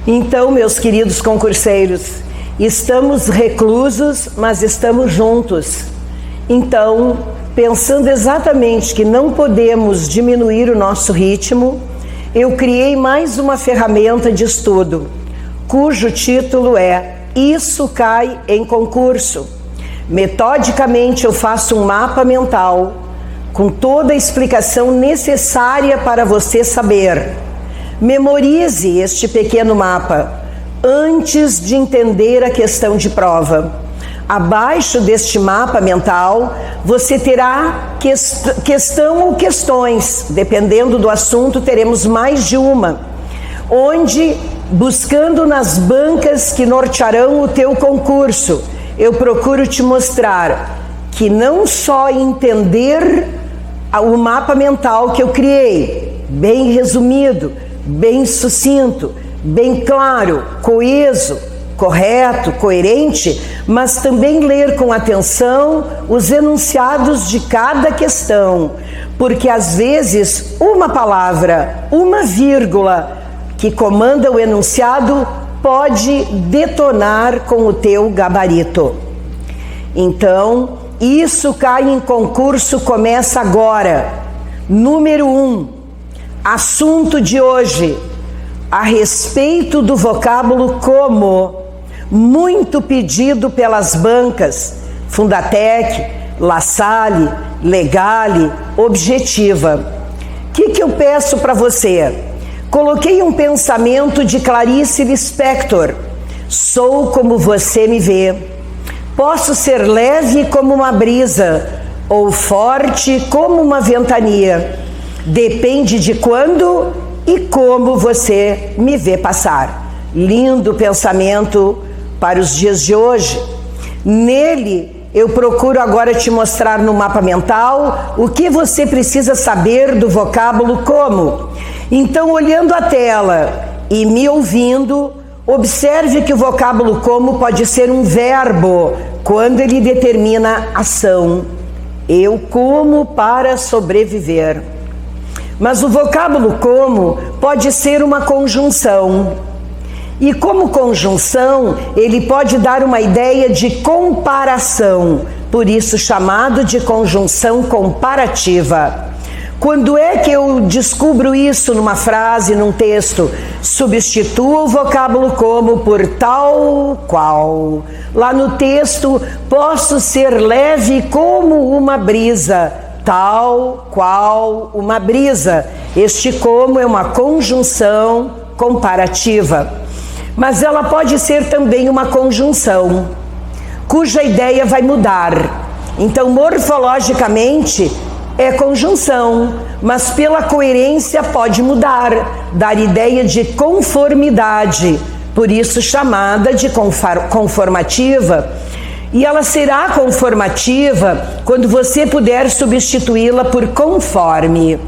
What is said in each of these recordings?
Então, meus queridos concurseiros, estamos reclusos, mas estamos juntos. Então, pensando exatamente que não podemos diminuir o nosso ritmo, eu criei mais uma ferramenta de estudo, cujo título é Isso Cai em Concurso. Metodicamente eu faço um mapa mental com toda a explicação necessária para você saber. Memorize este pequeno mapa antes de entender a questão de prova. Abaixo deste mapa mental, você terá questão ou questões, dependendo do assunto, teremos mais de uma, onde, buscando nas bancas que nortearão o teu concurso, eu procuro te mostrar que não só entender o mapa mental que eu criei, bem resumido, bem sucinto, bem claro, coeso, correto, coerente, mas também ler com atenção os enunciados de cada questão, porque às vezes uma palavra, uma vírgula que comanda o enunciado pode detonar com o teu gabarito. Então, Isso Cai em Concurso começa agora. Número 1, assunto de hoje, a respeito do vocábulo como, muito pedido pelas bancas Fundatec, La Salle, Legale, Objetiva. O que eu peço para você? Coloquei um pensamento de Clarice Lispector. Sou como você me vê. Posso ser leve como uma brisa ou forte como uma ventania. Depende de quando e como você me vê passar. Lindo pensamento para os dias de hoje. Nele, eu procuro agora te mostrar no mapa mental o que você precisa saber do vocábulo como. Então, olhando a tela e me ouvindo, observe que o vocábulo como pode ser um verbo quando ele determina ação. Eu como para sobreviver. Mas o vocábulo como pode ser uma conjunção. E como conjunção, ele pode dar uma ideia de comparação, por isso chamado de conjunção comparativa. Quando é que eu descubro isso numa frase, num texto? Substitua o vocábulo como por tal qual. Lá no texto, posso ser leve como uma brisa, tal qual uma brisa. Este como é uma conjunção comparativa. Mas ela pode ser também uma conjunção, cuja ideia vai mudar. Então, morfologicamente, é conjunção, mas pela coerência pode mudar, dar ideia de conformidade, por isso chamada de conformativa. E ela será conformativa quando você puder substituí-la por conforme.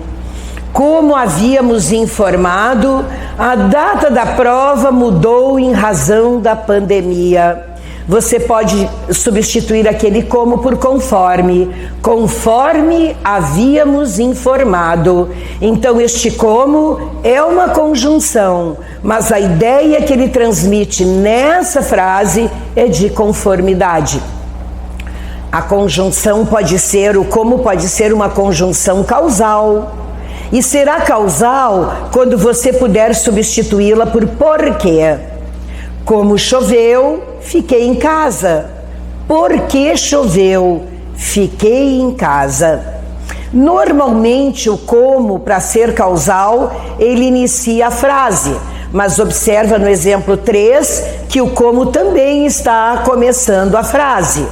Como havíamos informado, a data da prova mudou em razão da pandemia. Você pode substituir aquele como por conforme. Conforme havíamos informado. Então, este como é uma conjunção, mas a ideia que ele transmite nessa frase é de conformidade. A conjunção pode ser, o como pode ser uma conjunção causal. E será causal quando você puder substituí-la por porquê. Como choveu, fiquei em casa. Porque choveu, fiquei em casa. Normalmente o como, para ser causal, ele inicia a frase. Mas observa no exemplo 3 que o como também está começando a frase.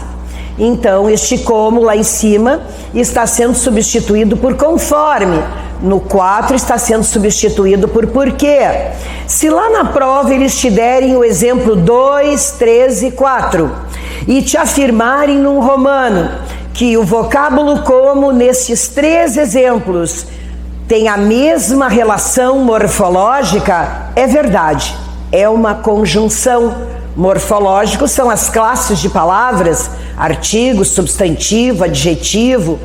Então este como lá em cima está sendo substituído por conforme. No 4 está sendo substituído por porquê. Se lá na prova eles te derem o exemplo 2, 3 e 4 e te afirmarem num romano que o vocábulo como nesses 3 exemplos tem a mesma relação morfológica, é verdade, é uma conjunção. Morfológico são as classes de palavras, artigo, substantivo, adjetivo,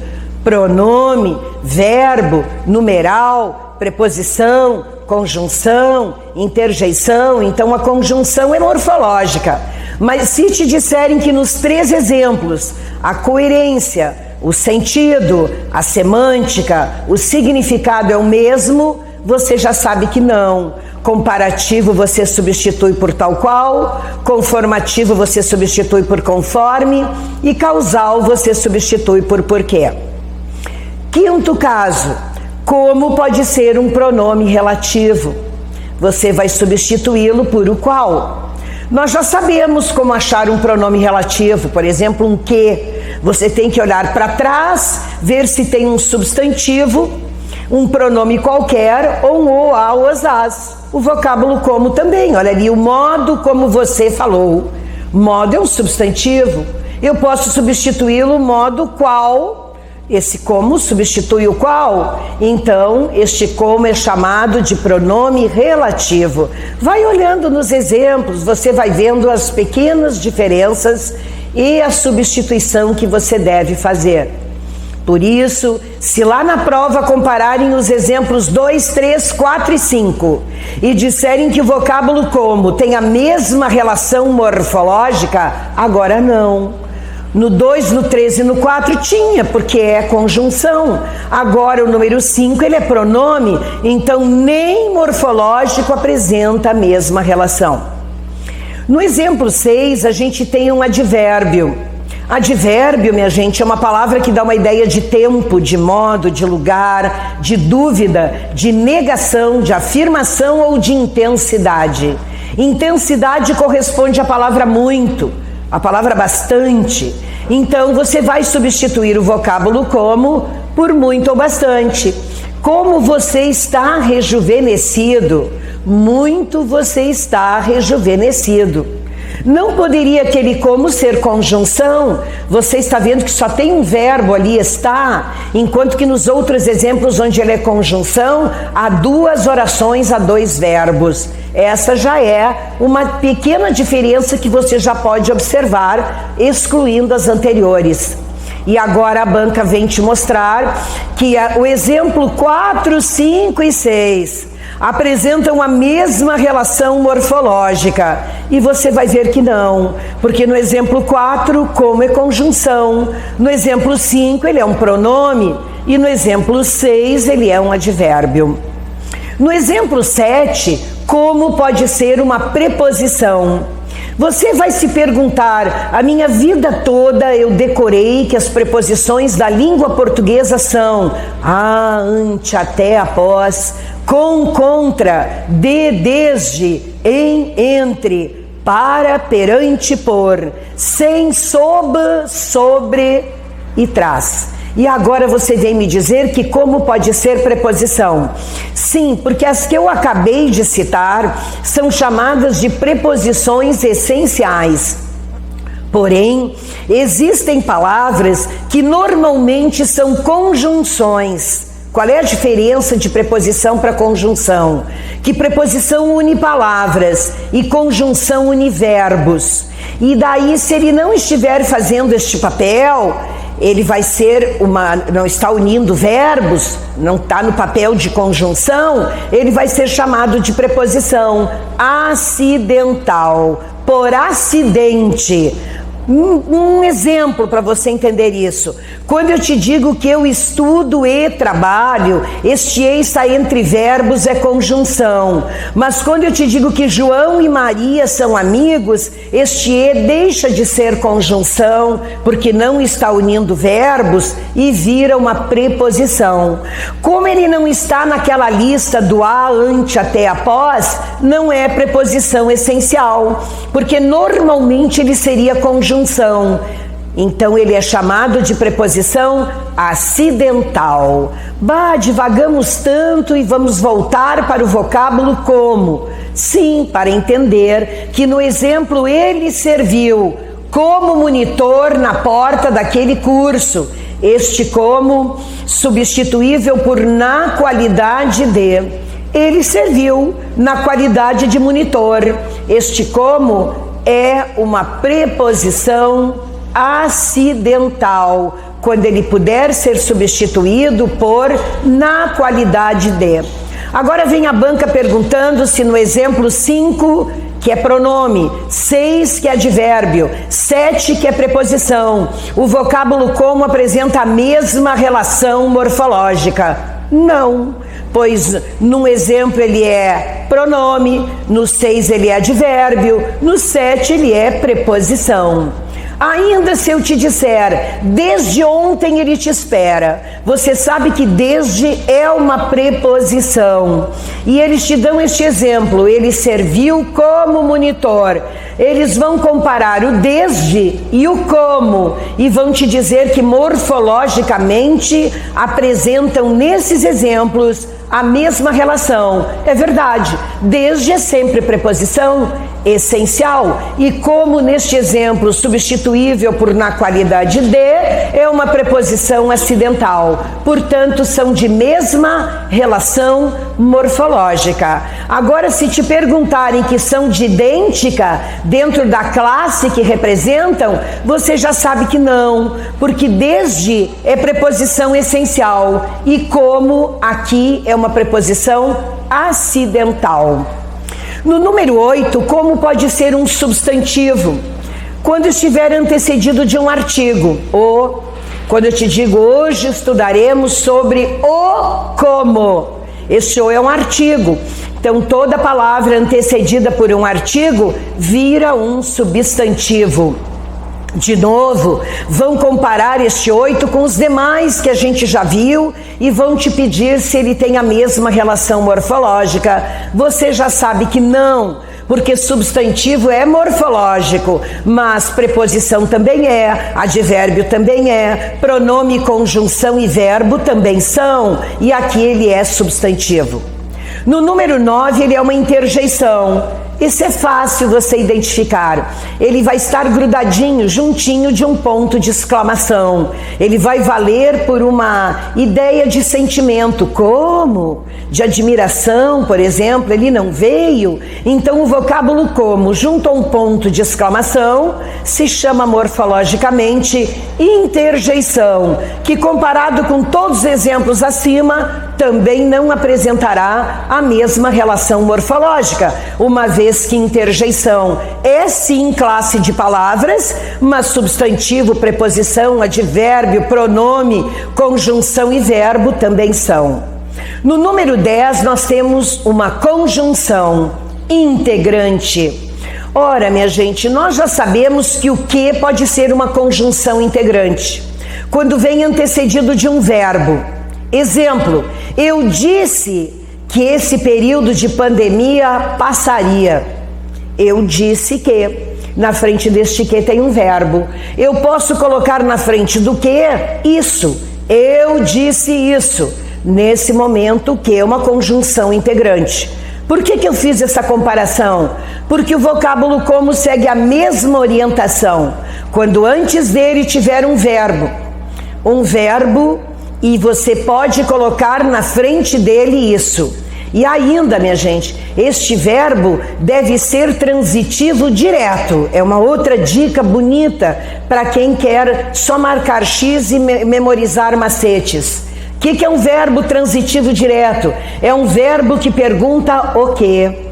pronome, verbo, numeral, preposição, conjunção, interjeição. Então a conjunção é morfológica. Mas se te disserem que nos 3 exemplos, a coerência, o sentido, a semântica, o significado é o mesmo, você já sabe que não. Comparativo você substitui por tal qual, conformativo você substitui por conforme e causal você substitui por porquê. Quinto caso, como pode ser um pronome relativo? Você vai substituí-lo por o qual. Nós já sabemos como achar um pronome relativo, por exemplo, um que. Você tem que olhar para trás, ver se tem um substantivo, um pronome qualquer, ou um o, a, ou as. O vocábulo como também, olha ali o modo como você falou. Modo é um substantivo. Eu posso substituí-lo modo qual. Esse como substitui o qual. Então, este como é chamado de pronome relativo. Vai olhando nos exemplos, você vai vendo as pequenas diferenças e a substituição que você deve fazer. Por isso, se lá na prova compararem os exemplos 2, 3, 4 e 5 e disserem que o vocábulo como tem a mesma relação morfológica, agora não. No 2, no 3 e no 4 tinha, porque é conjunção. Agora o número 5 ele é pronome, então nem morfológico apresenta a mesma relação. No exemplo 6 a gente tem um advérbio. Advérbio, minha gente, é uma palavra que dá uma ideia de tempo, de modo, de lugar, de dúvida, de negação, de afirmação ou de intensidade. Intensidade corresponde à palavra muito, à palavra bastante. Então você vai substituir o vocábulo como por muito ou bastante. Como você está rejuvenescido? Muito você está rejuvenescido. Não poderia aquele como ser conjunção? Você está vendo que só tem um verbo ali, está, enquanto que nos outros exemplos onde ele é conjunção, há 2 orações, há 2 verbos. Essa já é uma pequena diferença que você já pode observar, excluindo as anteriores. E agora a banca vem te mostrar que o exemplo 4, 5 e 6 apresentam a mesma relação morfológica. E você vai ver que não, porque no exemplo 4, como é conjunção, no exemplo 5 ele é um pronome e no exemplo 6 ele é um advérbio. No exemplo 7, como pode ser uma preposição? Você vai se perguntar, a minha vida toda eu decorei que as preposições da língua portuguesa são a, ante, até, após, com, contra, de, desde, em, entre, para, perante, por, sem, sob, sobre e trás. E agora você vem me dizer que como pode ser preposição? Sim, porque as que eu acabei de citar são chamadas de preposições essenciais. Porém, existem palavras que normalmente são conjunções. Qual é a diferença de preposição para conjunção? Que preposição une palavras e conjunção une verbos. E daí, se ele não estiver fazendo este papel, ele vai ser não está unindo verbos, não está no papel de conjunção, ele vai ser chamado de preposição acidental, por acidente. Um exemplo para você entender isso. Quando eu te digo que eu estudo e trabalho, este e está entre verbos, é conjunção. Mas quando eu te digo que João e Maria são amigos, este e deixa de ser conjunção, porque não está unindo verbos e vira uma preposição. Como ele não está naquela lista do a, ante, até, após, não é preposição essencial, porque normalmente ele seria conjunção. Então ele é chamado de preposição acidental. Divagamos tanto e vamos voltar para o vocábulo como. Sim, para entender que no exemplo ele serviu como monitor na porta daquele curso. Este como substituível por na qualidade de. Ele serviu na qualidade de monitor. Este como é uma preposição acidental, quando ele puder ser substituído por na qualidade de. Agora vem a banca perguntando se no exemplo 5, que é pronome, 6, que é advérbio, 7, que é preposição, o vocábulo como apresenta a mesma relação morfológica. Não, pois no exemplo ele é pronome, no 6 ele é advérbio, no 7 ele é preposição. Ainda se eu te disser, desde ontem ele te espera, você sabe que desde é uma preposição. E eles te dão este exemplo, ele serviu como monitor. Eles vão comparar o desde e o como e vão te dizer que morfologicamente apresentam nesses exemplos a mesma relação. É verdade, desde é sempre preposição essencial e como neste exemplo substituível por na qualidade de é uma preposição acidental, portanto são de mesma relação morfológica. Agora, se te perguntarem que são de idêntica dentro da classe que representam, você já sabe que não, porque desde é preposição essencial e como aqui é uma preposição acidental. No número 8, como pode ser um substantivo? Quando estiver antecedido de um artigo. Ou, quando eu te digo hoje estudaremos sobre o como. Este o é um artigo. Então, toda palavra antecedida por um artigo vira um substantivo. De novo, vão comparar este 8 com os demais que a gente já viu e vão te pedir se ele tem a mesma relação morfológica. Você já sabe que não, porque substantivo é morfológico, mas preposição também é, advérbio também é, pronome, conjunção e verbo também são, e aqui ele é substantivo. No número 9, ele é uma interjeição. Isso é fácil você identificar. Ele vai estar grudadinho, juntinho de um ponto de exclamação. Ele vai valer por uma ideia de sentimento, como? De admiração, por exemplo, ele não veio. Então o vocábulo como, junto a um ponto de exclamação, se chama morfologicamente interjeição, que comparado com todos os exemplos acima, também não apresentará a mesma relação morfológica, uma vez que interjeição é sim classe de palavras, mas substantivo, preposição, advérbio, pronome, conjunção e verbo também são. No número 10 nós temos uma conjunção integrante. Ora, minha gente, nós já sabemos que o que pode ser uma conjunção integrante quando vem antecedido de um verbo. Exemplo, eu disse que esse período de pandemia passaria. Eu disse que. Na frente deste que tem um verbo. Eu posso colocar na frente do que? Isso. Eu disse isso. Nesse momento, o que é uma conjunção integrante. Por que eu fiz essa comparação? Porque o vocábulo como segue a mesma orientação. Quando antes dele tiver um verbo, e você pode colocar na frente dele isso. E ainda, minha gente, este verbo deve ser transitivo direto. É uma outra dica bonita para quem quer só marcar X e memorizar macetes. O que é um verbo transitivo direto? É um verbo que pergunta o quê.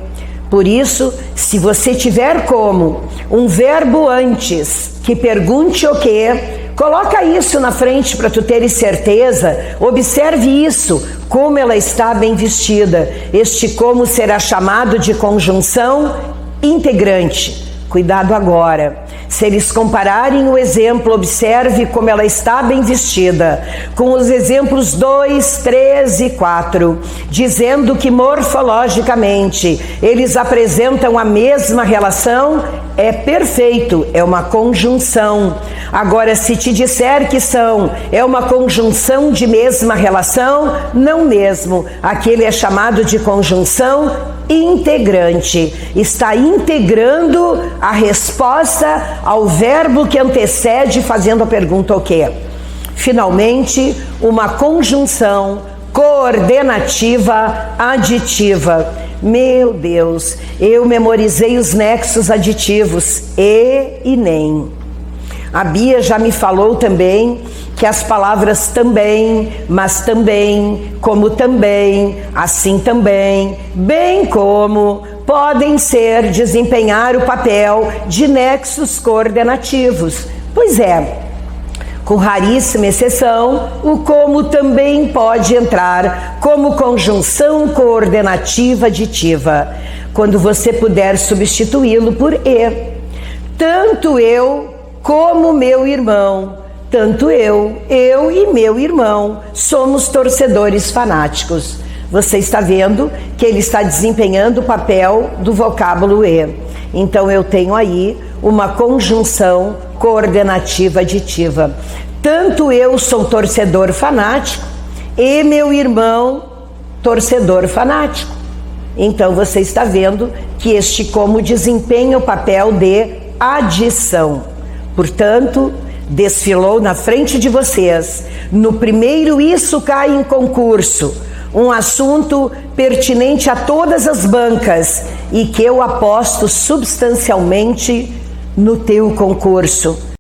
Por isso, se você tiver como um verbo antes que pergunte o quê, coloca isso na frente para tu teres certeza. Observe isso, como ela está bem vestida. Este como será chamado de conjunção integrante. Cuidado agora. Se eles compararem o exemplo, observe como ela está bem vestida, com os exemplos 2, 3 e 4, dizendo que morfologicamente eles apresentam a mesma relação, é perfeito, é uma conjunção. Agora, se te disser que é uma conjunção de mesma relação, não mesmo. Aquele é chamado de conjunção integrante. Está integrando a resposta ao verbo que antecede, fazendo a pergunta o quê? Finalmente, uma conjunção coordenativa aditiva. Meu Deus, eu memorizei os nexos aditivos e nem. A Bia já me falou também que as palavras também, mas também, como também, assim também, bem como, podem desempenhar o papel de nexos coordenativos. Pois é, com raríssima exceção, o como também pode entrar como conjunção coordenativa aditiva, quando você puder substituí-lo por e. Tanto eu como meu irmão, tanto eu e meu irmão, somos torcedores fanáticos. Você está vendo que ele está desempenhando o papel do vocábulo e. Então eu tenho aí uma conjunção coordenativa aditiva. Tanto eu sou torcedor fanático e meu irmão torcedor fanático. Então você está vendo que este como desempenha o papel de adição. Portanto, desfilou na frente de vocês, no primeiro Isso Cai em Concurso, um assunto pertinente a todas as bancas e que eu aposto substancialmente no teu concurso.